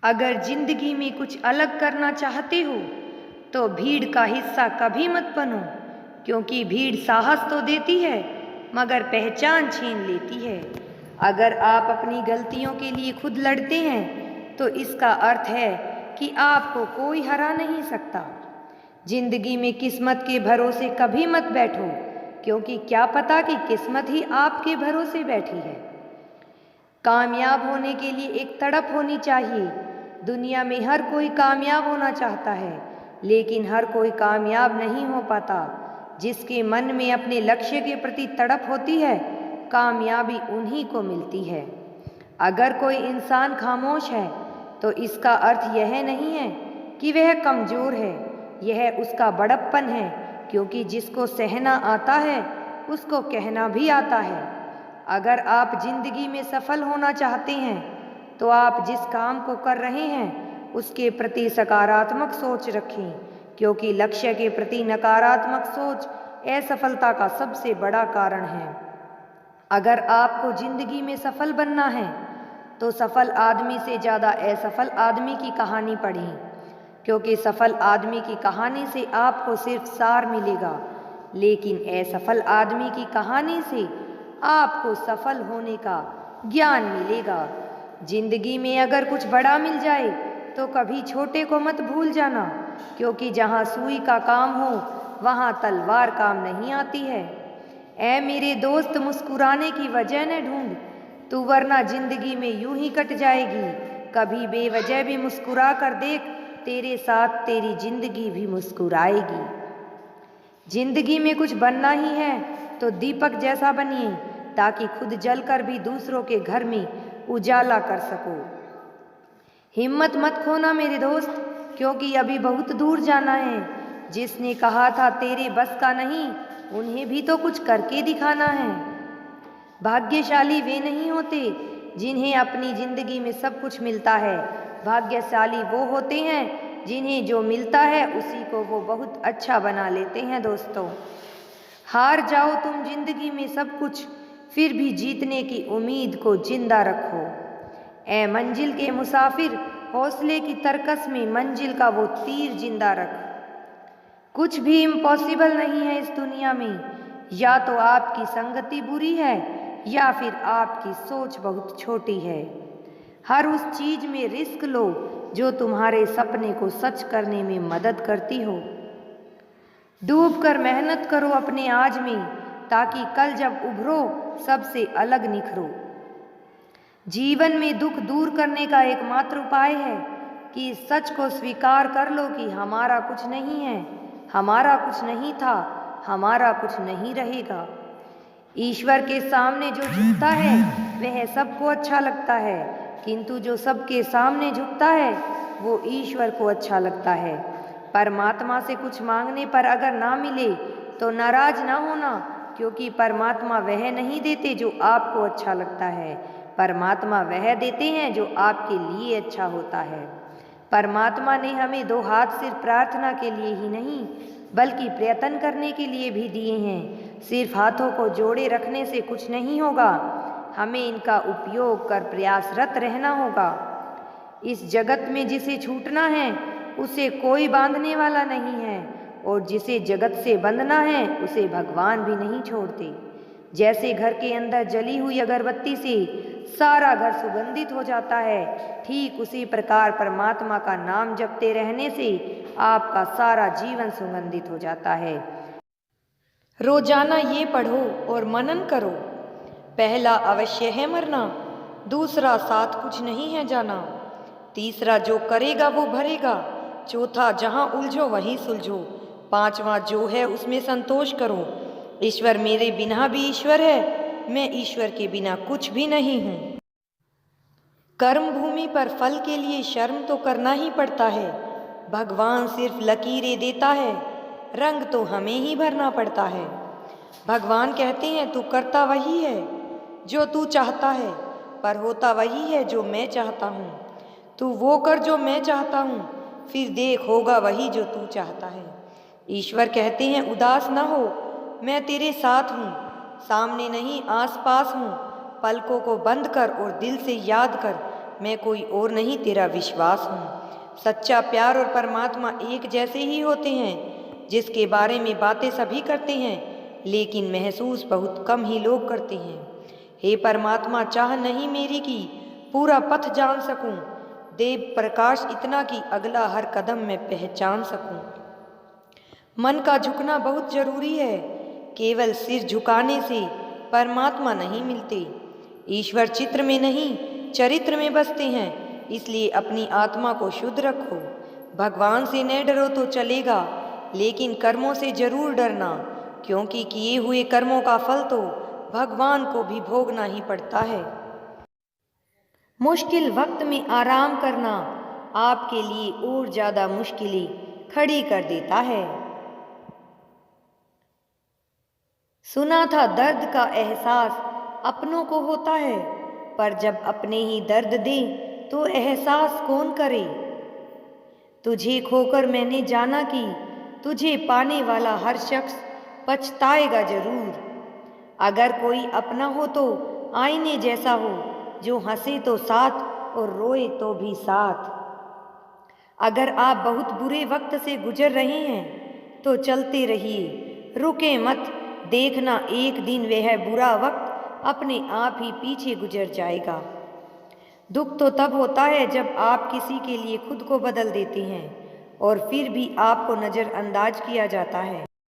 अगर जिंदगी में कुछ अलग करना चाहते हो तो भीड़ का हिस्सा कभी मत बनो, क्योंकि भीड़ साहस तो देती है मगर पहचान छीन लेती है। अगर आप अपनी गलतियों के लिए खुद लड़ते हैं तो इसका अर्थ है कि आपको कोई हरा नहीं सकता। जिंदगी में किस्मत के भरोसे कभी मत बैठो, क्योंकि क्या पता कि किस्मत ही आपके भरोसे बैठी है। कामयाब होने के लिए एक तड़प होनी चाहिए। दुनिया में हर कोई कामयाब होना चाहता है, लेकिन हर कोई कामयाब नहीं हो पाता। जिसके मन में अपने लक्ष्य के प्रति तड़प होती है, कामयाबी उन्हीं को मिलती है। अगर कोई इंसान खामोश है तो इसका अर्थ यह नहीं है कि वह कमज़ोर है, यह उसका बड़प्पन है, क्योंकि जिसको सहना आता है उसको कहना भी आता है। अगर आप जिंदगी में सफल होना चाहते हैं तो आप जिस काम को कर रहे हैं उसके प्रति सकारात्मक सोच रखें, क्योंकि लक्ष्य के प्रति नकारात्मक सोच असफलता का सबसे बड़ा कारण है। अगर आपको जिंदगी में सफल बनना है तो सफल आदमी से ज़्यादा असफल आदमी की कहानी पढ़ें, क्योंकि सफल आदमी की कहानी से आपको सिर्फ सार मिलेगा, लेकिन असफल आदमी की कहानी से आपको सफल होने का ज्ञान मिलेगा। जिंदगी में अगर कुछ बड़ा मिल जाए तो कभी छोटे को मत भूल जाना, क्योंकि जहाँ सुई का काम हो वहाँ तलवार काम नहीं आती है। ऐ मेरे दोस्त, मुस्कुराने की वजह न ढूंढ तू, वरना जिंदगी में यूं ही कट जाएगी। कभी बेवजह भी मुस्कुरा कर देख, तेरे साथ तेरी जिंदगी भी मुस्कुराएगी। जिंदगी में कुछ बनना ही है तो दीपक जैसा बनिए, ताकि खुद जलकर भी दूसरों के घर में उजाला कर सको। हिम्मत मत खोना मेरे दोस्त, क्योंकि अभी बहुत दूर जाना है। जिसने कहा था तेरे बस का नहीं, उन्हें भी तो कुछ करके दिखाना है। भाग्यशाली वे नहीं होते जिन्हें अपनी जिंदगी में सब कुछ मिलता है, भाग्यशाली वो होते हैं जिन्हें जो मिलता है उसी को वो बहुत अच्छा बना लेते हैं। दोस्तों, हार जाओ तुम जिंदगी में सब कुछ, फिर भी जीतने की उम्मीद को जिंदा रखो। ए मंजिल के मुसाफिर, हौसले की तरकस में मंजिल का वो तीर जिंदा रख। कुछ भी इम्पॉसिबल नहीं है इस दुनिया में, या तो आपकी संगति बुरी है या फिर आपकी सोच बहुत छोटी है। हर उस चीज में रिस्क लो जो तुम्हारे सपने को सच करने में मदद करती हो। डूब कर मेहनत करो अपने आज में, ताकि कल जब उभरो सबसे अलग निखरो। जीवन में दुख दूर करने का एकमात्र उपाय है कि इस सच को स्वीकार कर लो कि हमारा कुछ नहीं है, हमारा कुछ नहीं था, हमारा कुछ नहीं रहेगा। ईश्वर के सामने जो झुकता है वह सबको अच्छा लगता है, किंतु जो सबके सामने झुकता है वो ईश्वर को अच्छा लगता है। परमात्मा से कुछ मांगने पर अगर ना मिले तो नाराज ना होना, क्योंकि परमात्मा वह नहीं देते जो आपको अच्छा लगता है, परमात्मा वह देते हैं जो आपके लिए अच्छा होता है। परमात्मा ने हमें दो हाथ सिर्फ प्रार्थना के लिए ही नहीं बल्कि प्रयत्न करने के लिए भी दिए हैं। सिर्फ हाथों को जोड़े रखने से कुछ नहीं होगा, हमें इनका उपयोग कर प्रयासरत रहना होगा। इस जगत में जिसे छूटना है उसे कोई बांधने वाला नहीं है, और जिसे जगत से बंधना है उसे भगवान भी नहीं छोड़ते। जैसे घर के अंदर जली हुई अगरबत्ती से सारा घर सुगंधित हो जाता है, ठीक उसी प्रकार परमात्मा का नाम जपते रहने से आपका सारा जीवन सुगंधित हो जाता है। रोजाना ये पढ़ो और मनन करो। पहला अवश्य है मरना, दूसरा साथ कुछ नहीं है जाना, तीसरा जो करेगा वो भरेगा, चौथा जहाँ उलझो वहीं सुलझो, पांचवा जो है उसमें संतोष करो। ईश्वर मेरे बिना भी ईश्वर है, मैं ईश्वर के बिना कुछ भी नहीं हूँ। कर्म भूमि पर फल के लिए शर्म तो करना ही पड़ता है। भगवान सिर्फ लकीरें देता है, रंग तो हमें ही भरना पड़ता है। भगवान कहते हैं तू करता वही है जो तू चाहता है, पर होता वही है जो मैं चाहता हूँ। तू वो कर जो मैं चाहता हूँ, फिर देख होगा वही जो तू चाहता है। ईश्वर कहते हैं उदास ना हो, मैं तेरे साथ हूँ, सामने नहीं आस पास हूँ। पलकों को बंद कर और दिल से याद कर, मैं कोई और नहीं, तेरा विश्वास हूँ। सच्चा प्यार और परमात्मा एक जैसे ही होते हैं, जिसके बारे में बातें सभी करते हैं लेकिन महसूस बहुत कम ही लोग करते हैं। हे परमात्मा, चाह नहीं मेरी कि पूरा पथ जान सकूं, देव प्रकाश इतना कि अगला हर कदम मैं पहचान सकूं। मन का झुकना बहुत जरूरी है, केवल सिर झुकाने से परमात्मा नहीं मिलते। ईश्वर चित्र में नहीं चरित्र में बसते हैं, इसलिए अपनी आत्मा को शुद्ध रखो। भगवान से न डरो तो चलेगा, लेकिन कर्मों से जरूर डरना, क्योंकि किए हुए कर्मों का फल तो भगवान को भी भोगना ही पड़ता है। मुश्किल वक्त में आराम करना आपके लिए और ज़्यादा मुश्किलें खड़ी कर देता है। सुना था दर्द का एहसास अपनों को होता है, पर जब अपने ही दर्द दे तो एहसास कौन करे। तुझे खोकर मैंने जाना कि तुझे पाने वाला हर शख्स पछताएगा जरूर। अगर कोई अपना हो तो आईने जैसा हो, जो हंसे तो साथ और रोए तो भी साथ। अगर आप बहुत बुरे वक्त से गुजर रहे हैं तो चलते रहिए, रुके मत। देखना एक दिन वह बुरा वक्त अपने आप ही पीछे गुजर जाएगा। दुख तो तब होता है जब आप किसी के लिए खुद को बदल देते हैं और फिर भी आपको नज़रअंदाज किया जाता है।